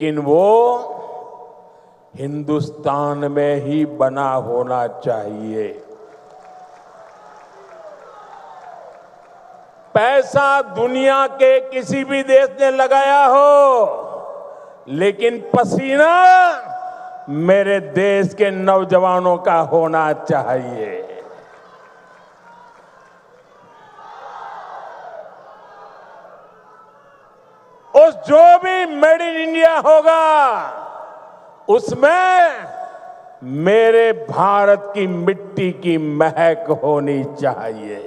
लेकिन वो हिंदुस्तान में ही बना होना चाहिए। पैसा दुनिया के किसी भी देश ने लगाया हो, लेकिन पसीना मेरे देश के नौजवानों का होना चाहिए। उस जो भी मेड इन इंडिया होगा उसमें मेरे भारत की मिट्टी की महक होनी चाहिए।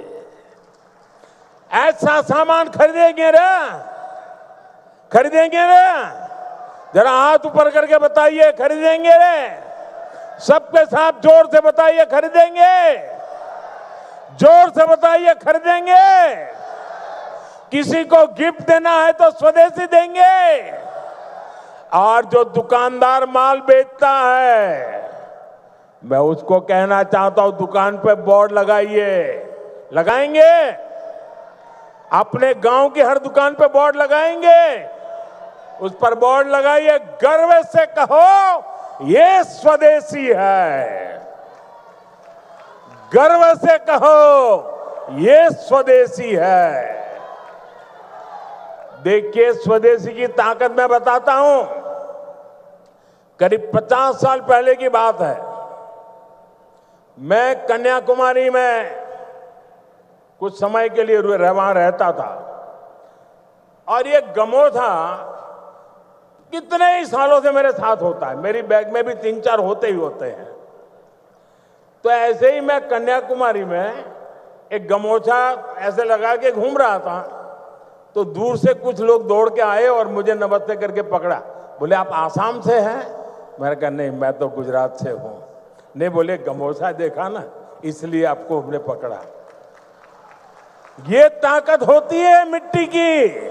ऐसा सामान खरीदेंगे रे, खरीदेंगे रे? जरा हाथ ऊपर करके बताइए, खरीदेंगे रे? सबके साथ जोर से बताइए, खरीदेंगे? जोर से बताइए, खरीदेंगे? किसी को गिफ्ट देना है तो स्वदेशी देंगे। और जो दुकानदार माल बेचता है, मैं उसको कहना चाहता हूं, दुकान पे बोर्ड लगाइए। लगाएंगे? अपने गांव की हर दुकान पे बोर्ड लगाएंगे। उस पर बोर्ड लगाइए, गर्व से कहो ये स्वदेशी है। गर्व से कहो ये स्वदेशी है। देखिए, स्वदेशी की ताकत मैं बताता हूं। करीब 50 साल पहले की बात है। मैं कन्याकुमारी में कुछ समय के लिए वहां रहता था, और ये गमोथा कितने ही सालों से मेरे साथ होता है। मेरी बैग में भी 3-4 होते ही होते हैं। तो ऐसे ही मैं कन्याकुमारी में एक गमोछा ऐसे लगा के घूम रहा था, तो दूर से कुछ लोग दौड़ के आए और मुझे नमस्ते करके पकड़ा। बोले, आप आसाम से हैं? मैंने कहा, नहीं, मैं तो गुजरात से हूं। नहीं, बोले, गमोछा देखा ना, इसलिए आपको हमने पकड़ा। ये ताकत होती है मिट्टी की,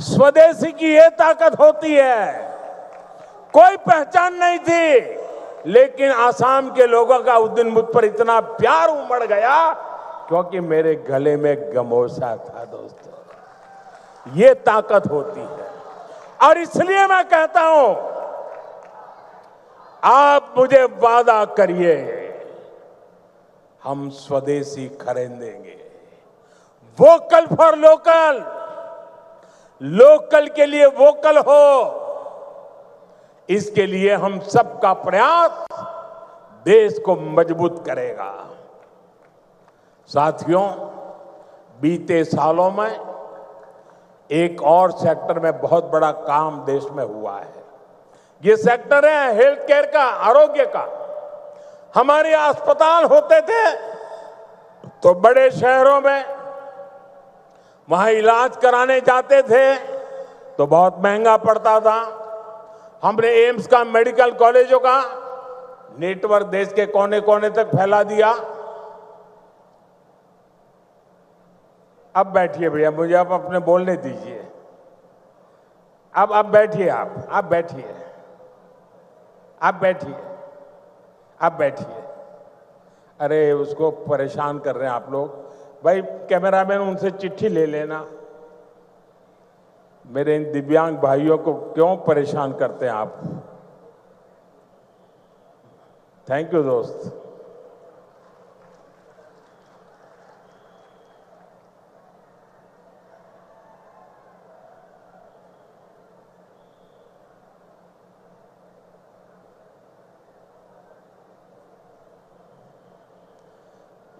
स्वदेशी की ये ताकत होती है। कोई पहचान नहीं थी, लेकिन आसाम के लोगों का उस दिन मुझ पर इतना प्यार उमड़ गया क्योंकि मेरे गले में गमोछा था। दोस्तों, ये ताकत होती है। और इसलिए मैं कहता हूं, आप मुझे वादा करिए, हम स्वदेशी खरीदेंगे। वोकल फॉर लोकल, लोकल के लिए वोकल हो, इसके लिए हम सबका प्रयास देश को मजबूत करेगा। साथियों, बीते सालों में एक और सेक्टर में बहुत बड़ा काम देश में हुआ है। ये सेक्टर है हेल्थ केयर का, आरोग्य का। हमारे अस्पताल होते थे तो बड़े शहरों में, वहां इलाज कराने जाते थे तो बहुत महंगा पड़ता था। हमने एम्स का, मेडिकल कॉलेजों का नेटवर्क देश के कोने कोने तक फैला दिया। अब बैठिए भैया, मुझे आप अपने बोलने दीजिए। अब बैठिए, आप बैठिए, आप बैठिए, आप बैठिए। अरे, उसको परेशान कर रहे हैं आप लोग। भाई कैमरामैन, उनसे चिट्ठी ले लेना। मेरे इन दिव्यांग भाइयों को क्यों परेशान करते हैं आप? थैंक यू दोस्त।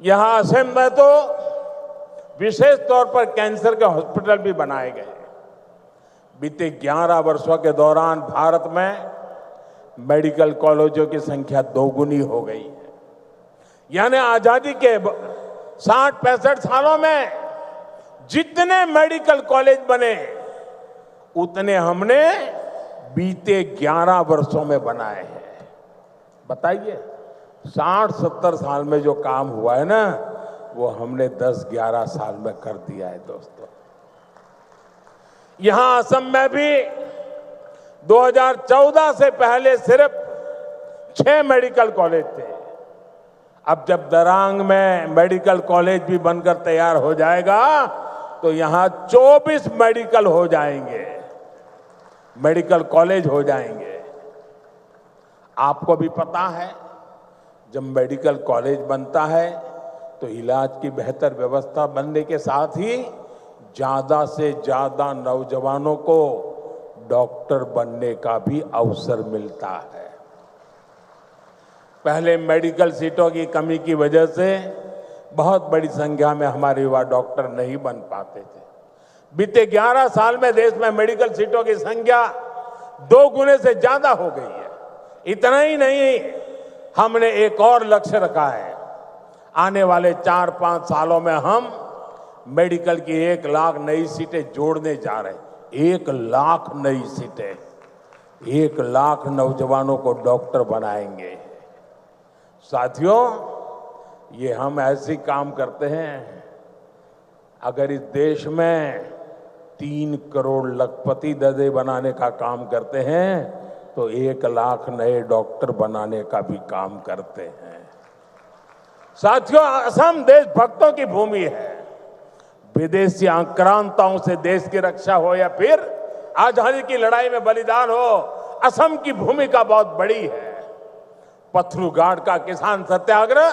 यहां असम में तो विशेष तौर पर कैंसर के हॉस्पिटल भी बनाए गए। बीते 11 वर्षों के दौरान भारत में मेडिकल कॉलेजों की संख्या 2 गुनी हो गई है। यानी आजादी के 60-65 सालों में जितने मेडिकल कॉलेज बने, उतने हमने बीते 11 वर्षों में बनाए हैं। बताइए, 60-70 साल में जो काम हुआ है ना, वो हमने 10-11 साल में कर दिया है। दोस्तों, यहां असम में भी 2014 से पहले सिर्फ 6 मेडिकल कॉलेज थे। अब जब दरांग में मेडिकल कॉलेज भी बनकर तैयार हो जाएगा तो यहां 24 मेडिकल हो जाएंगे। मेडिकल कॉलेज हो जाएंगे। आपको भी पता है, जब मेडिकल कॉलेज बनता है तो इलाज की बेहतर व्यवस्था बनने के साथ ही ज्यादा से ज्यादा नौजवानों को डॉक्टर बनने का भी अवसर मिलता है। पहले मेडिकल सीटों की कमी की वजह से बहुत बड़ी संख्या में हमारे युवा डॉक्टर नहीं बन पाते थे। बीते 11 साल में देश में मेडिकल सीटों की संख्या 2 गुने से ज्यादा हो गई है। इतना ही नहीं, हमने एक और लक्ष्य रखा है। आने वाले 4-5 सालों में हम मेडिकल की 1 लाख नई सीटें जोड़ने जा रहे हैं। 1 लाख नई सीटें, 1 लाख नौजवानों को डॉक्टर बनाएंगे। साथियों, ये हम ऐसे काम करते हैं, अगर इस देश में 3 करोड़ लखपति दर्जे बनाने का काम करते हैं तो 1 लाख नए डॉक्टर बनाने का भी काम करते हैं। साथियों, असम देशभक्तों की भूमि है। विदेशी आक्रांताओं से देश की रक्षा हो या फिर आजादी की लड़ाई में बलिदान हो, असम की भूमिका बहुत बड़ी है। पथरू घाट का किसान सत्याग्रह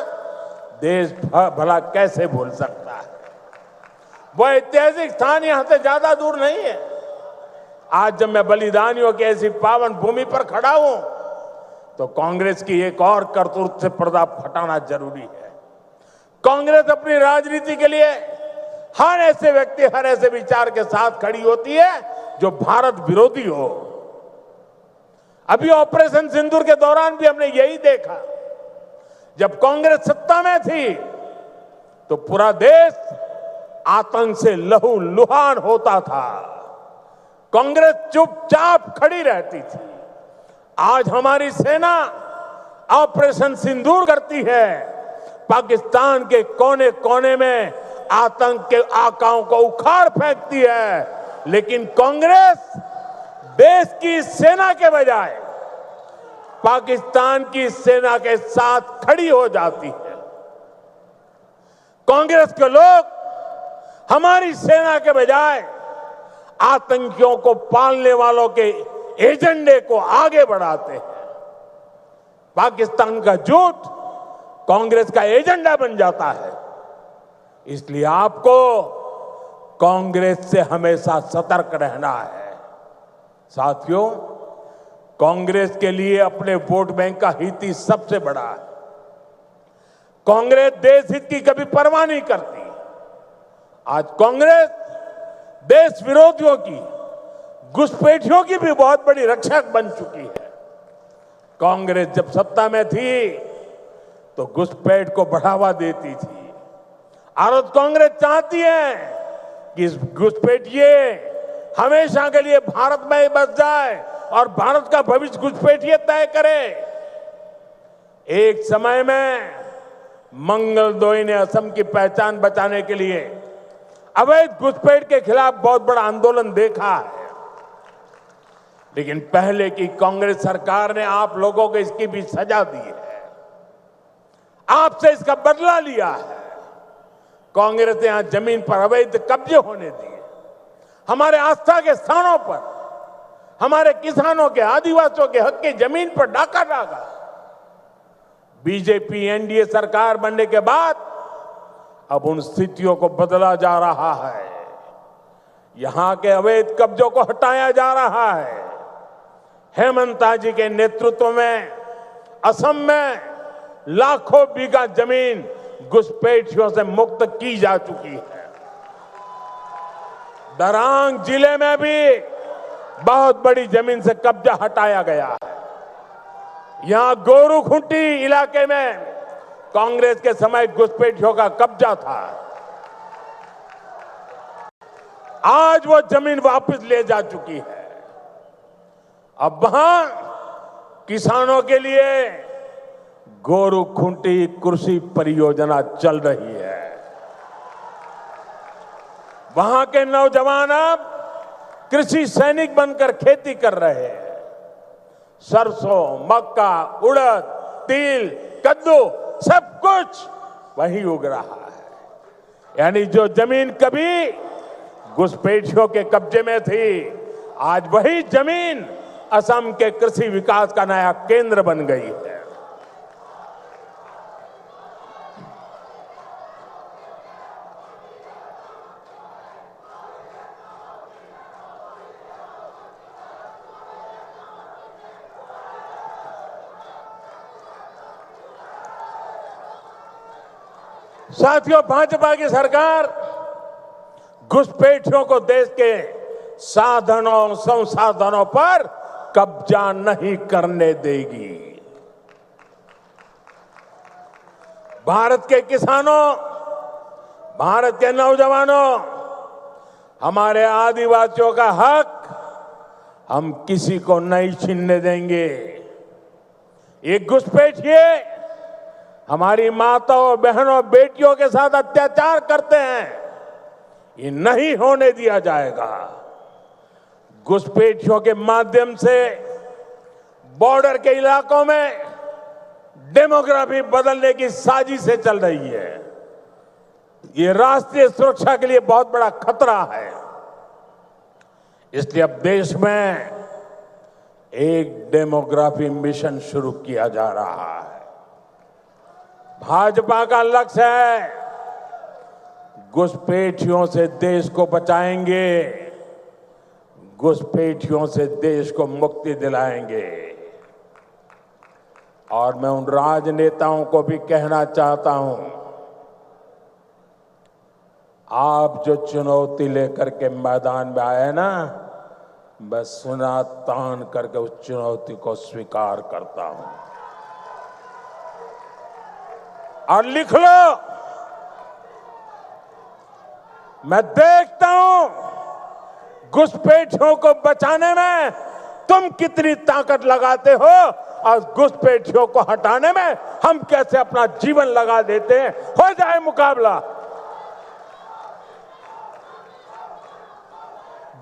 देश भला कैसे भूल सकता है। वो ऐतिहासिक स्थान यहां से ज्यादा दूर नहीं है। आज जब मैं बलिदानियों की ऐसी पावन भूमि पर खड़ा हूं तो कांग्रेस की एक और करतूत से पर्दा हटाना जरूरी है। कांग्रेस अपनी राजनीति के लिए हर ऐसे व्यक्ति, हर ऐसे विचार के साथ खड़ी होती है जो भारत विरोधी हो। अभी ऑपरेशन सिंदूर के दौरान भी हमने यही देखा। जब कांग्रेस सत्ता में थी तो पूरा देश आतंक से लहूलुहान होता था। कांग्रेस चुपचाप खड़ी रहती थी। आज हमारी सेना ऑपरेशन सिंदूर करती है। पाकिस्तान के कोने कोने में आतंक के आकाओं को उखाड़ फेंकती है, लेकिन कांग्रेस देश की सेना के बजाय पाकिस्तान की सेना के साथ खड़ी हो जाती है। कांग्रेस के लोग हमारी सेना के बजाय आतंकियों को पालने वालों के एजेंडे को आगे बढ़ाते हैं। पाकिस्तान का झूठ कांग्रेस का एजेंडा बन जाता है। इसलिए आपको कांग्रेस से हमेशा सतर्क रहना है। साथियों, कांग्रेस के लिए अपने वोट बैंक का हित ही सबसे बड़ा है। कांग्रेस देश हित की कभी परवाह नहीं करती। आज कांग्रेस देश विरोधियों की, घुसपैठियों की भी बहुत बड़ी रक्षक बन चुकी है। कांग्रेस जब सत्ता में थी तो घुसपैठ को बढ़ावा देती थी। और कांग्रेस चाहती है कि इस घुसपैठिए हमेशा के लिए भारत में ही बस जाए और भारत का भविष्य घुसपैठिए तय करे। एक समय में मंगलदोई ने असम की पहचान बचाने के लिए अवैध घुसपैठ के खिलाफ बहुत बड़ा आंदोलन देखा है, लेकिन पहले की कांग्रेस सरकार ने आप लोगों को इसकी भी सजा दी है, आपसे इसका बदला लिया है। कांग्रेस ने यहां जमीन पर अवैध कब्जे होने दिए, हमारे आस्था के स्थानों पर हमारे किसानों के, आदिवासियों के हक की जमीन पर डाका डाला। बीजेपी एनडीए सरकार बनने के बाद अब उन स्थितियों को बदला जा रहा है। यहां के अवैध कब्जों को हटाया जा रहा है। हेमंता जी के नेतृत्व में असम में लाखों बीघा जमीन घुसपैठियों से मुक्त की जा चुकी है। दरांग जिले में भी बहुत बड़ी जमीन से कब्जा हटाया गया है। यहां गोरूखुंटी इलाके में कांग्रेस के समय घुसपैठियों का कब्जा था। आज वो जमीन वापस ले जा चुकी है। अब वहां किसानों के लिए गोरूखुंटी कृषि परियोजना चल रही है। वहां के नौजवान अब कृषि सैनिक बनकर खेती कर रहे हैं। सरसों, मक्का, उड़द, तिल, कद्दू सब कुछ वहीं उग रहा है। यानी जो जमीन कभी घुसपैठियों के कब्जे में थी, आज वही जमीन असम के कृषि विकास का नया केंद्र बन गई है। साथियों, भाजपा की सरकार घुसपैठियों को देश के साधनों संसाधनों पर कब्जा नहीं करने देगी। भारत के किसानों, भारत के नौजवानों, हमारे आदिवासियों का हक हम किसी को नहीं छीनने देंगे। ये घुसपैठिए हमारी माताओं, बहनों, बेटियों के साथ अत्याचार करते हैं, ये नहीं होने दिया जाएगा। घुसपैठियों के माध्यम से बॉर्डर के इलाकों में डेमोग्राफी बदलने की साजिशें चल रही है। ये राष्ट्रीय सुरक्षा के लिए बहुत बड़ा खतरा है। इसलिए अब देश में एक डेमोग्राफी मिशन शुरू किया जा रहा है। भाजपा का लक्ष्य है घुसपैठियों से देश को बचाएंगे, घुसपैठियों से देश को मुक्ति दिलाएंगे। और मैं उन राजनेताओं को भी कहना चाहता हूं, आप जो चुनौती लेकर के मैदान में आए ना, मैं सुना तान करके उस चुनौती को स्वीकार करता हूं। और लिख लो, मैं देखता हूं घुसपैठियों को बचाने में तुम कितनी ताकत लगाते हो और घुसपैठियों को हटाने में हम कैसे अपना जीवन लगा देते हैं। हो जाए मुकाबला।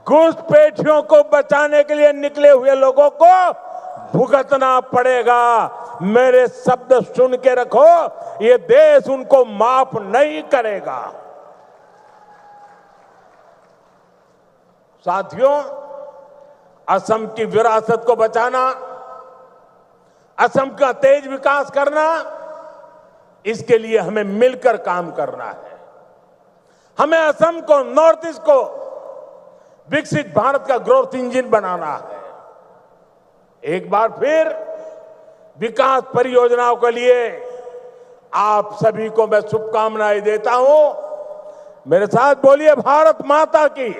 घुसपैठियों को बचाने के लिए निकले हुए लोगों को भुगतना पड़ेगा। मेरे शब्द सुन के रखो, ये देश उनको माफ नहीं करेगा। साथियों, असम की विरासत को बचाना, असम का तेज विकास करना, इसके लिए हमें मिलकर काम करना है। हमें असम को, नॉर्थ ईस्ट को विकसित भारत का ग्रोथ इंजन बनाना है। एक बार फिर विकास परियोजनाओं के लिए आप सभी को मैं शुभकामनाएं देता हूं। मेरे साथ बोलिए, भारत माता की।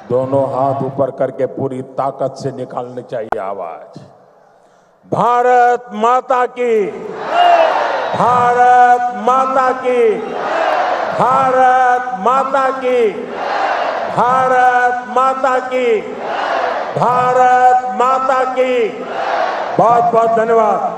दोनों हाथ ऊपर करके पूरी ताकत से निकालनी चाहिए आवाज। भारत माता की, भारत माता की, भारत माता की, भारत माता की, भारत माता की। बहुत बहुत धन्यवाद।